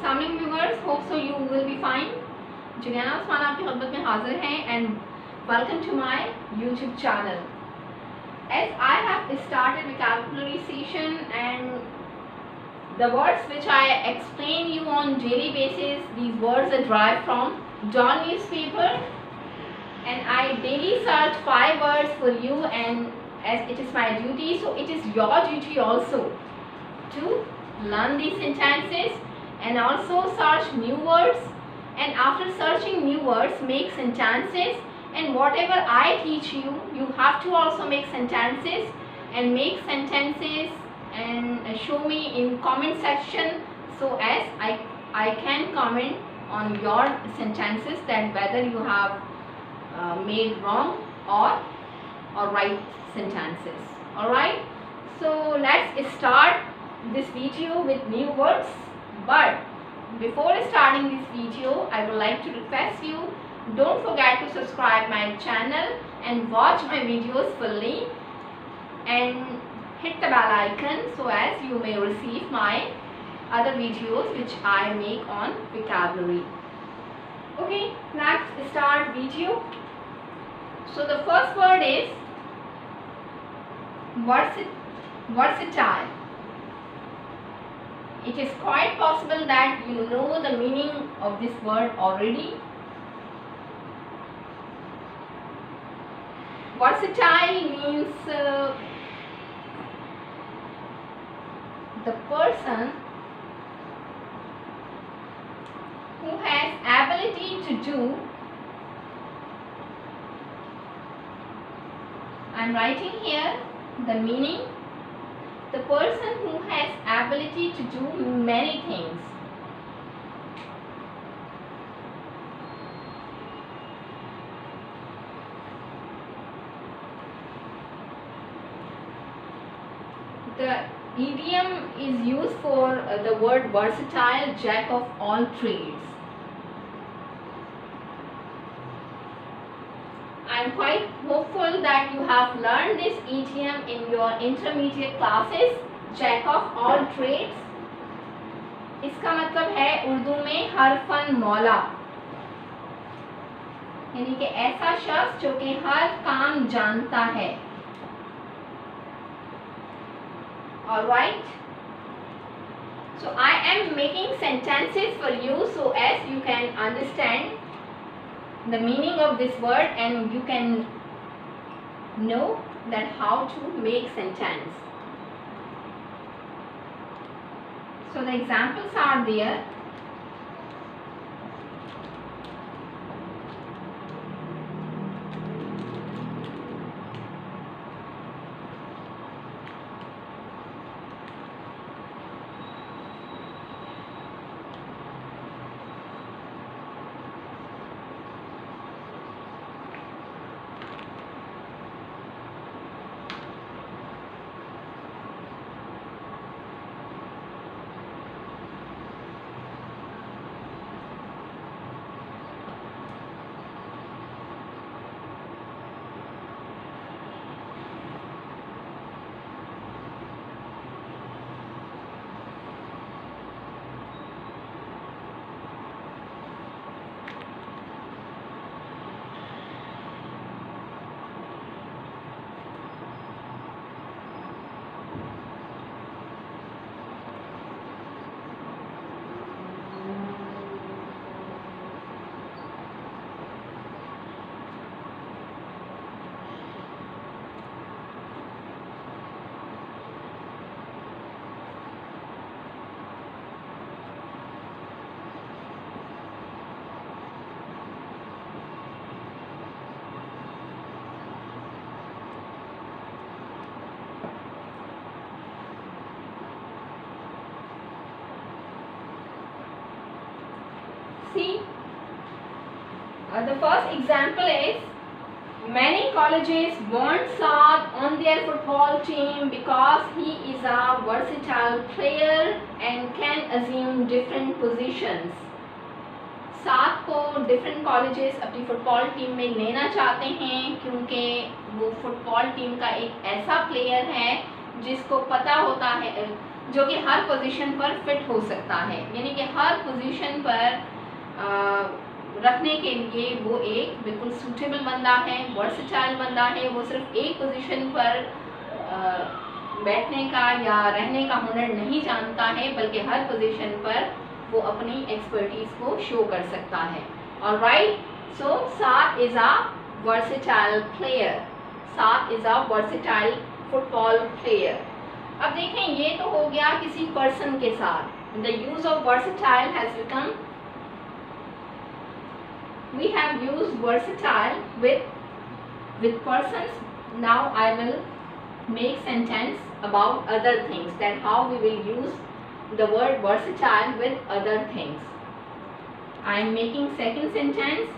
अस्सलाम वालेकुम viewers, hope so you will be fine. Juliana Usman आपकी खिदमत में हाजिर हैं and welcome to my YouTube channel. As I have started vocabulary session and the words which I explain you on daily basis, these words are derived from Dawn newspaper and I daily search 5 words for you, and as it is my duty, so it is your duty also to learn these sentences and also search new words, and after searching new words make sentences, and whatever I teach you, you have to also make sentences and show me in comment section so as I can comment on your sentences that whether you have made wrong or right sentences. Alright, so let's start this video with new words. But before starting this video, I would like to request you, don't forget to subscribe my channel and watch my videos fully and hit the bell icon so as you may receive my other videos which I make on vocabulary. Okay, let's start video. So the first word is versatile. It is quite possible that you know the meaning of this word already. Versatile means the person who has ability to do. I am writing here the meaning. The person who has ability to do many things. The idiom is used for the word versatile, jack of all trades. I am quite hopeful that you have learned this idiom in your intermediate classes, jack of all trades. इसका मतलब है उर्दू में हर fun मौला, यानी कि ऐसा शख्स जो कि हर काम जानता है. Alright, so I am making sentences for you so as you can understand the meaning of this word and you can know that how to make sentence. So the examples are there. See, the first example is many colleges want Saad on their football team because he is a versatile player and can assume different positions. साद को different colleges अपनी football team में लेना चाहते हैं क्योंकि वो football team का एक ऐसा प्लेयर है जिसको पता होता है जो कि हर पोजीशन पर फिट हो सकता है, यानी कि हर पोजीशन पर रखने के लिए वो एक बिल्कुल सूटेबल बंदा है, वर्सेटाइल बंदा है। वो सिर्फ एक पोजीशन पर बैठने का या रहने का हुनर नहीं जानता है, बल्कि हर पोजीशन पर वो अपनी एक्सपर्टीज को शो कर सकता है। Alright, so Saad is a versatile player. Saad is a versatile football player. अब देखें, ये तो हो गया किसी पर्सन के साथ। The use of versatile has become, we have used versatile with persons. Now I will make sentence about other things, that how we will use the word versatile with other things. I am making second sentence.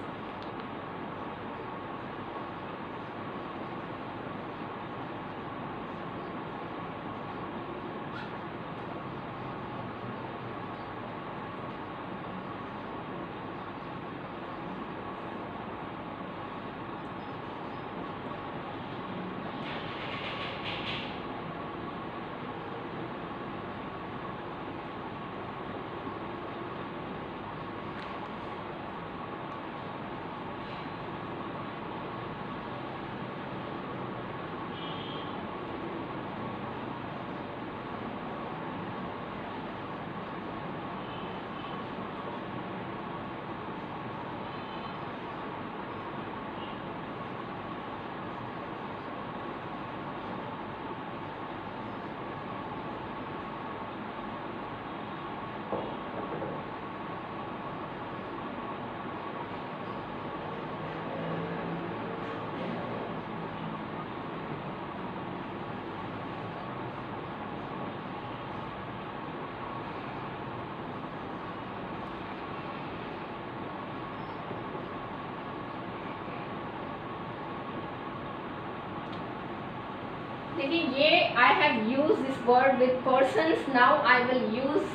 देखिए, ये I have used this word with persons. Now I will use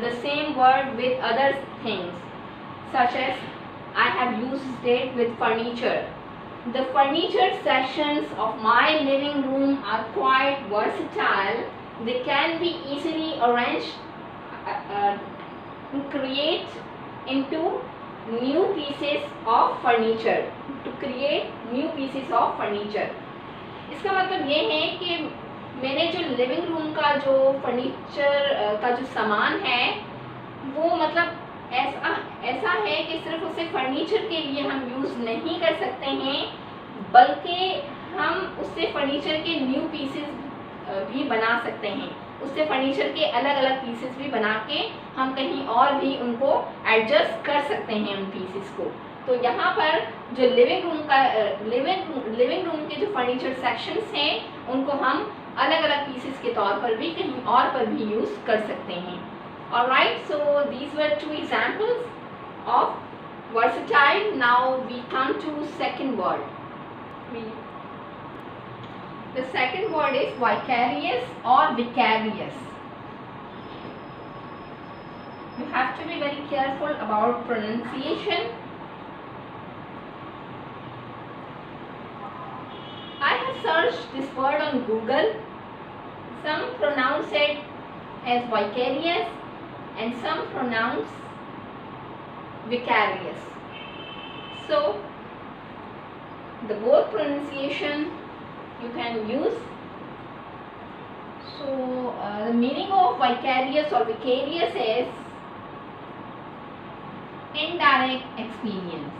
the same word with other things, such as I have used it with furniture. The furniture sections of my living room are quite versatile. They can be easily arranged to create into new pieces of furniture. To create new pieces of furniture. इसका मतलब ये है कि मेरे जो living room का जो furniture का जो सामान है, वो मतलब ऐसा है कि सिर्फ उसे फर्नीचर के लिए हम यूज़ नहीं कर सकते हैं, बल्कि हम उससे फर्नीचर के न्यू पीसेस भी बना सकते हैं। उससे फर्नीचर के अलग अलग पीसेस भी बना के हम कहीं और भी उनको एडजस्ट कर सकते हैं उन पीसेस को। तो यहाँ पर जो लिविंग रूम के जो फर्नीचर सेक्शंस हैं, उनको हम अलग अलग पीसेस के तौर पर भी कहीं और पर भी यूज़ कर सकते हैं। Alright, so these were 2 examples of versatile. Now we come to second word. The second word is vicarious or vicarious. You have to be very careful about pronunciation. I have searched this word on Google. Some pronounce it as vicarious and some pronounce vicarious. So the both pronunciation you can use. So the meaning of vicarious or vicarious is indirect experience.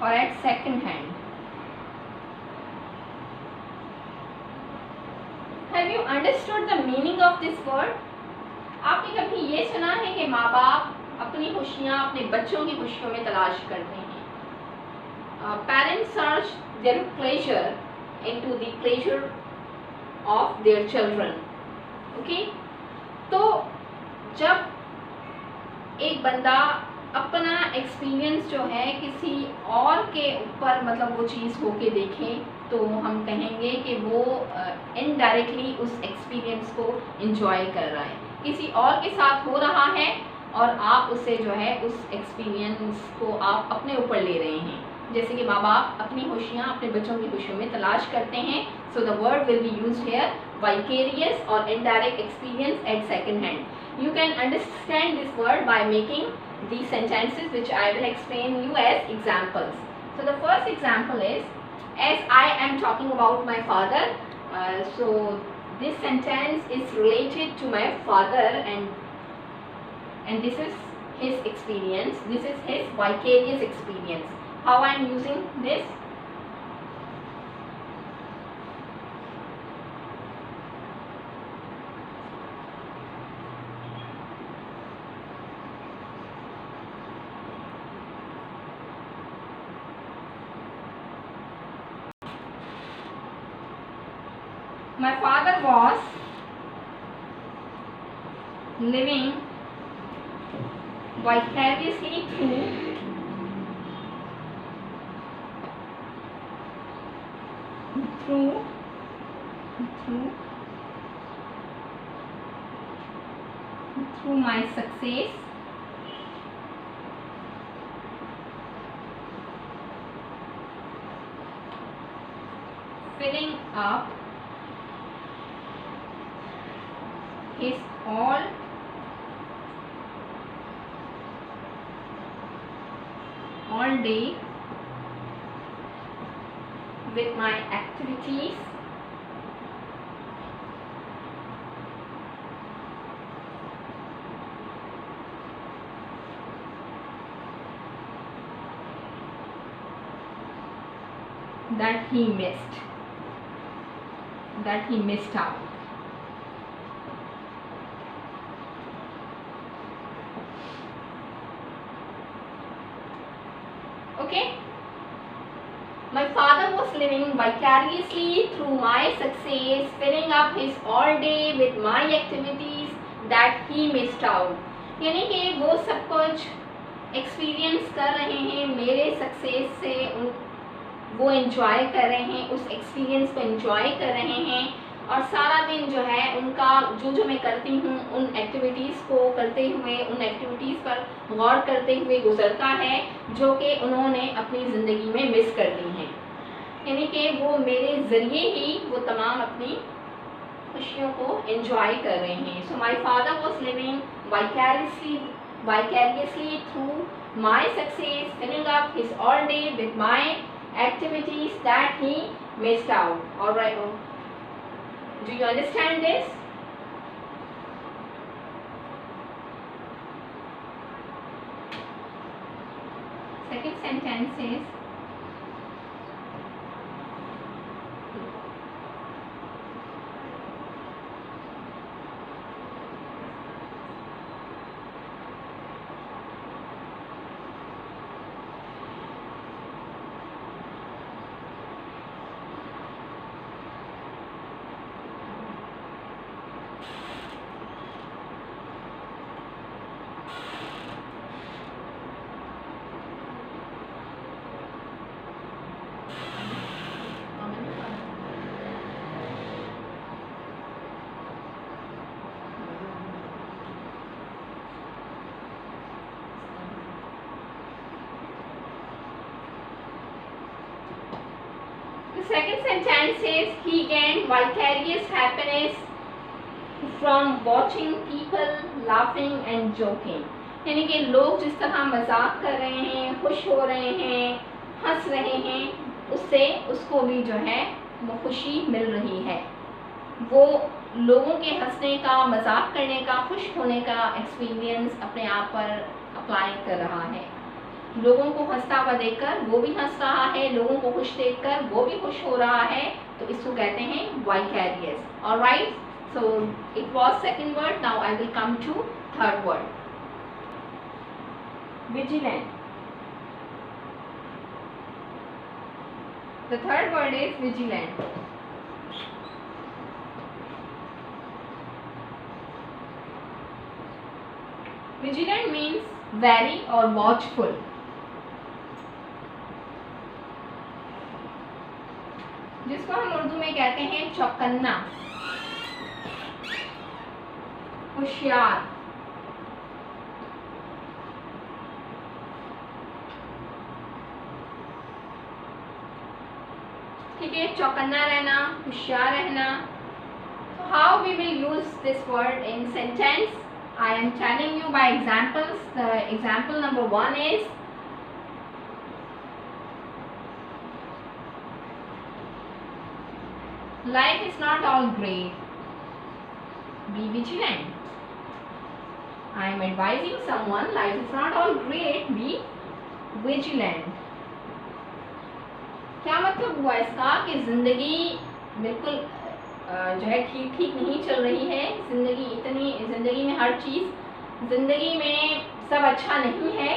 Or at second hand. Have you understood the meaning of this word? आपने कभी ये सुना है कि माँ बाप अपनी खुशियाँ अपने बच्चों की खुशियों में तलाश करते हैं? Parents search their pleasure into the pleasure of their children. Okay? तो जब एक बंदा अपना एक्सपीरियंस जो है किसी और के ऊपर मतलब वो चीज़ होके देखे, तो हम कहेंगे कि वो इनडायरेक्टली उस एक्सपीरियंस को एंजॉय कर रहा है। किसी और के साथ हो रहा है और आप उससे जो है उस एक्सपीरियंस को आप अपने ऊपर ले रहे हैं। जैसे कि माँ बाप अपनी खुशियाँ अपने बच्चों की खुशियों में तलाश करते हैं। So the word will be used here, vicarious और indirect experience at second hand. You can understand this word by making these sentences which I will explain you as examples. So the first example is, as I am talking about my father, so this sentence is related to my father and this is his experience, this is his vicarious experience. How I am using this? My father was living vicariously through my success, filling up his all day with my activities that he missed out. Okay, my father was living vicariously through my success, filling up his all day with my activities that he missed out. यानी कि वो सब कुछ experience कर रहे हैं मेरे success से, वो एंजॉय कर रहे हैं, उस एक्सपीरियंस को एंजॉय कर रहे हैं और सारा दिन जो है उनका जो मैं करती हूँ उन एक्टिविटीज़ को करते हुए, उन एक्टिविटीज़ पर गौर करते हुए गुजरता है जो कि उन्होंने अपनी ज़िंदगी में मिस कर दी हैं। यानी कि वो मेरे ज़रिए ही वो तमाम अपनी खुशियों को एंजॉय कर रहे हैं। So my father was living vicariously through my success, filling up his all day with my activities that he missed out. All right, do you understand this? Second sentence is, the second sentence is, he gained vicarious happiness from watching people laughing and joking. यानी कि लोग जिस तरह मजाक कर रहे हैं, खुश हो रहे हैं, हंस रहे हैं, उससे उसको भी जो है वो खुशी मिल रही है। वो लोगों के हंसने का, मजाक करने का, खुश होने का एक्सपीरियंस अपने आप पर अप्लाई कर रहा है। लोगों को हंसता हुआ देखकर वो भी हंस रहा है, लोगों को खुश देखकर वो भी खुश हो रहा है, तो इसको कहते हैं vicarious. All right, so it was second word, now I will come to third word, vigilant. The third word is vigilant. Vigilant means wary or watchful. जिसको हम उर्दू में कहते हैं चौकन्ना, होशियार। ठीक है, चौकन्ना रहना, होशियार रहना। So how we will use this word in sentence? I am telling you by examples. The example number 1 is life is not all great. Be vigilant. I am advising someone life is not all great. Be vigilant. क्या मतलब हुआ इसका कि ज़िंदगी बिल्कुल जो है ठीक नहीं चल रही है। ज़िंदगी में हर चीज़, ज़िंदगी में सब अच्छा नहीं है,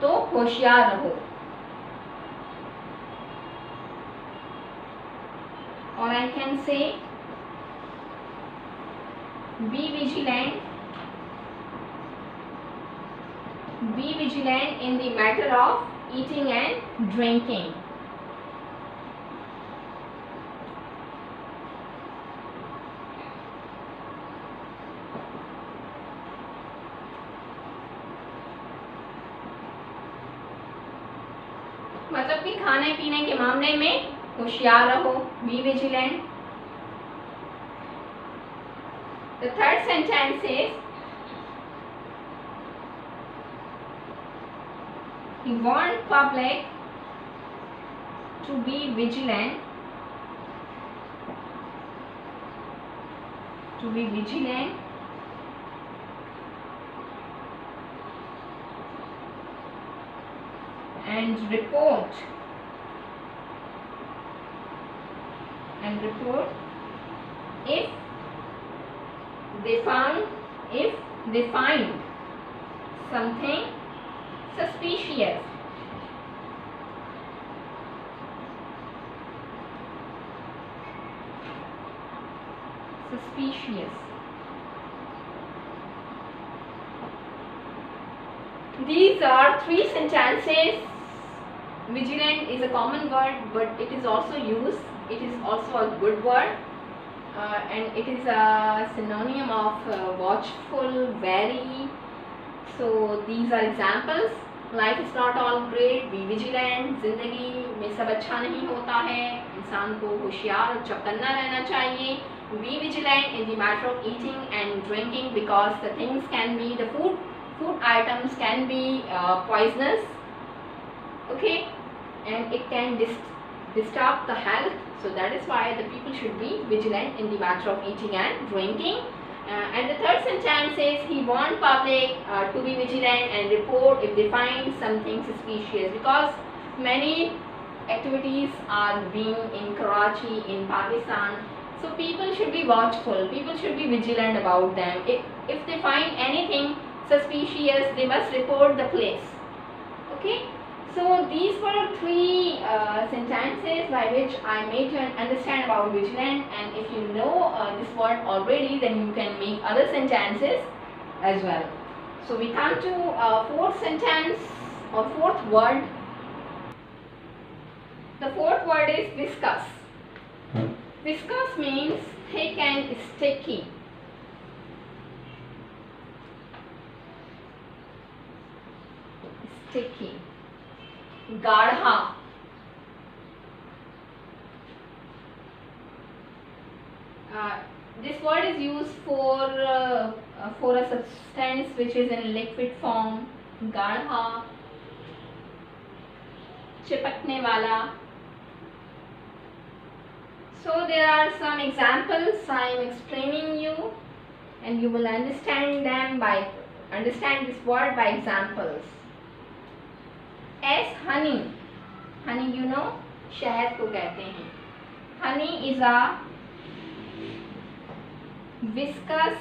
तो होशियार रहो। और I can say be vigilant in the matter of eating and drinking. मतलब कि खाने पीने के मामले में होशियार रहो, be vigilant. The third sentence is he warned public to be vigilant, and report if they find something suspicious. These are 3 sentences. Vigilant is a common word, but it is also used. It is also a good word, and it is a synonym of watchful, wary. So these are examples. Life is not all great. Be vigilant. जिंदगी में सब अच्छा नहीं होता है, इंसान को होशियार और चौकन्ना रहना चाहिए. Be vigilant in the matter of eating and drinking, because the things can be, the food items can be poisonous. Okay, and it can disturb the health. So that is why the people should be vigilant in the matter of eating and drinking. And the third sentence is he warned public to be vigilant and report if they find something suspicious, because many activities are being in Karachi, in Pakistan. So people should be watchful, people should be vigilant about them. If they find anything suspicious, they must report the place. Okay, so these were 3 sentences by which I made you understand about vigilant, and if you know this word already, then you can make other sentences as well. So we come to 4th sentence or 4th word. The 4th word is viscous. Viscous means thick and sticky. गाढ़ा. This word is used for a substance which is in liquid form. गाढ़ा, चिपकने वाला. So there are some examples I am explaining you, and you will understand this word by examples. As honey you know, शहद को कहते हैं. Honey is a viscous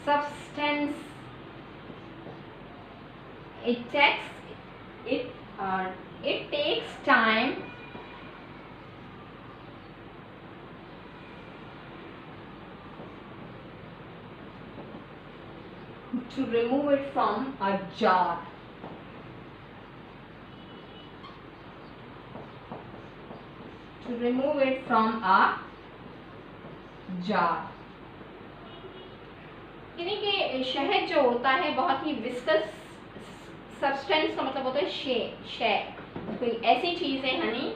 substance. It takes time to remove it from a jar. to remove it from a jar. यानी कि शहद जो होता है बहुत ही विस्कस सब्सटेंस का मतलब होता है शे कोई ऐसी चीज़ है हनी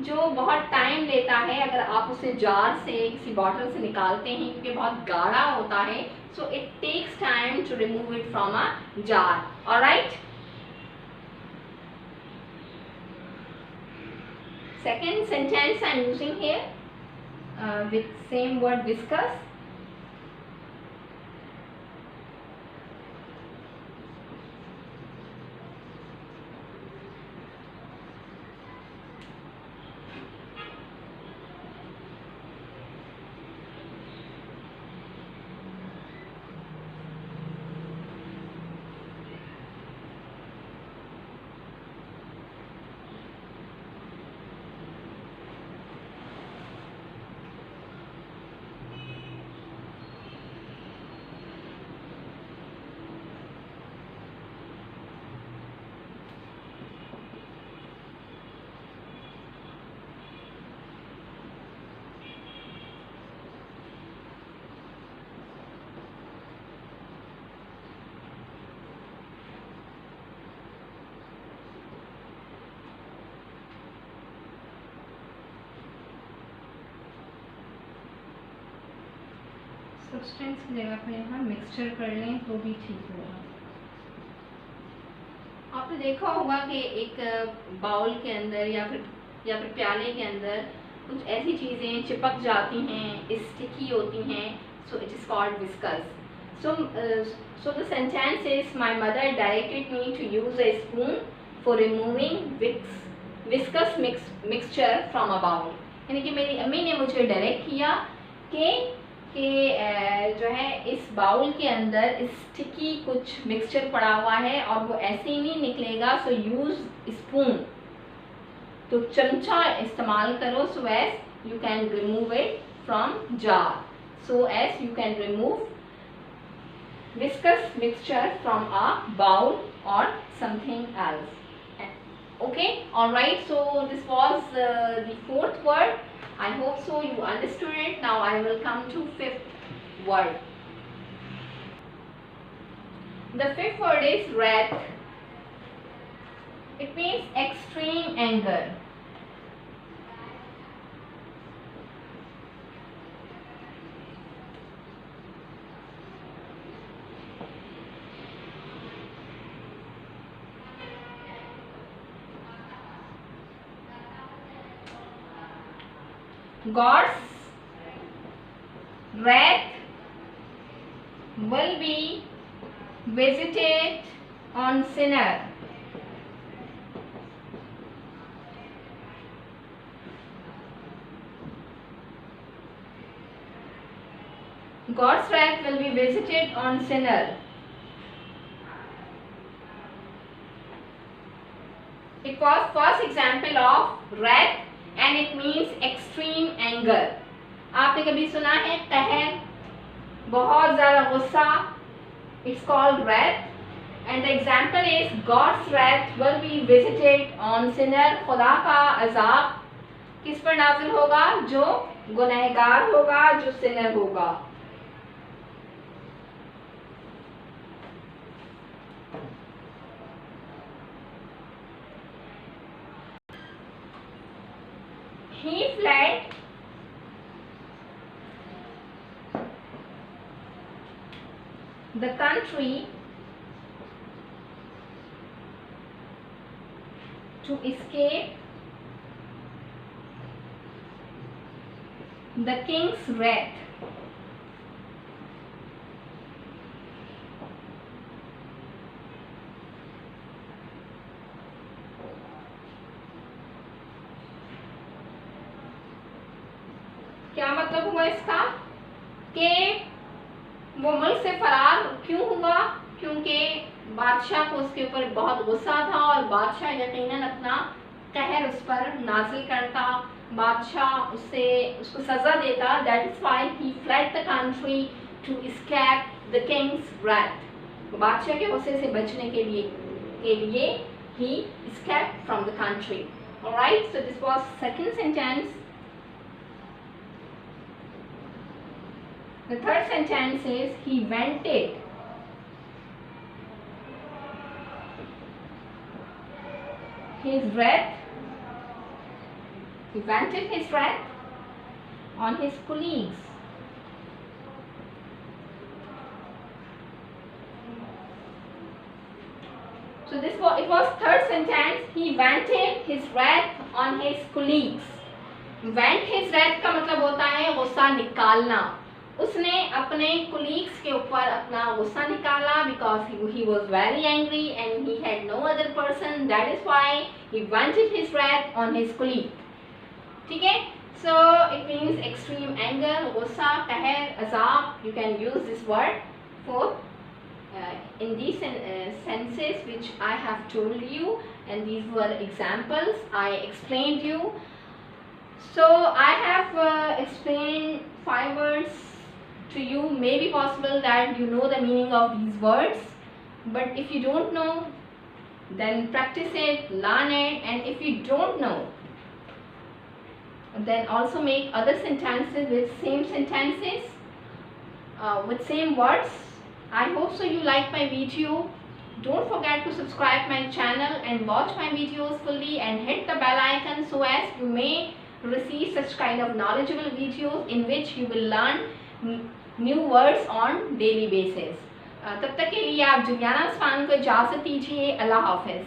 जो बहुत टाइम लेता है अगर आप उसे जार से किसी बॉटल से निकालते हैं क्योंकि बहुत गाढ़ा होता है. So it takes time to remove it from a jar. Alright. Second sentence I am using here with same word viscous. Substance की जगह पर यहाँ मिक्सचर कर लें तो भी ठीक होगा. आपने देखा होगा कि एक बाउल के अंदर या फिर प्याले के अंदर कुछ ऐसी चीज़ें चिपक जाती हैं, स्टिकी होती हैं. So it is called viscous. So the sentence is my mother directed me to use a spoon for removing viscous mixture from a bowl. यानी कि मेरी अम्मी ने मुझे डायरेक्ट किया कि जो है इस बाउल के अंदर स्टिकी कुछ मिक्सचर पड़ा हुआ है और वो ऐसे ही नहीं निकलेगा. सो यूज स्पून, तो चमचा इस्तेमाल करो. So as you can remove it from jar. So as you can remove viscous mixture from a bowl और something else. Okay, all right. So this was the fourth word. I hope so you understood it. Now I will come to fifth word. The fifth word is wrath. It means extreme anger. God's wrath will be visited on sinner. God's wrath will be visited on sinner. It was first example of wrath and it means extreme anger. आपने कभी सुना है कहर, बहुत ज़्यादा गुस्सा? It's called wrath. And the example is God's wrath will be visited on sinner. खुदा का अजाब किस पर नाजिल होगा? जो गुनहगार होगा, जो सिनर होगा. He fled the country to escape the king's wrath. क्या मतलब हुआ इसका कि वो मुल्क से फरार क्यों हुआ? क्योंकि बादशाह को उसके ऊपर बहुत गुस्सा था और बादशाह यकीनन अपना कहर उस पर नाजिल करता, बादशाह उसको सज़ा देता. That is why he fled the country to escape the king's wrath. बादशाह के गुस्से से बचने के लिए he escaped from the country. Alright, so this was second sentence The third sentence is he vented his wrath. He vented his wrath on his colleagues. So it was third sentence. He vented his wrath on his colleagues. Vent his wrath का मतलब होता है गुस्सा निकालना. उसने अपने colleagues के ऊपर अपना गुस्सा निकाला because he was very angry and he had no other person. That is why he vented his wrath on his colleague. ठीक है? So it means extreme anger, गुस्सा, कहर, अज़ाब. You can use this word for in these senses which I have told you, and these were examples I explained you. So I have explained 5 words to you. Maybe possible that you know the meaning of these words, but if you don't know, then practice it, learn it, and if you don't know, then also make other sentences with same sentences with same words. I hope so you like my video. Don't forget to subscribe my channel and watch my videos fully and hit the bell icon so as you may receive such kind of knowledgeable videos in which you will learn new words on daily basis. तब तक के लिए आप Juliana Usman को इजाज़त दीजिए. अल्लाह हाफ़िज़.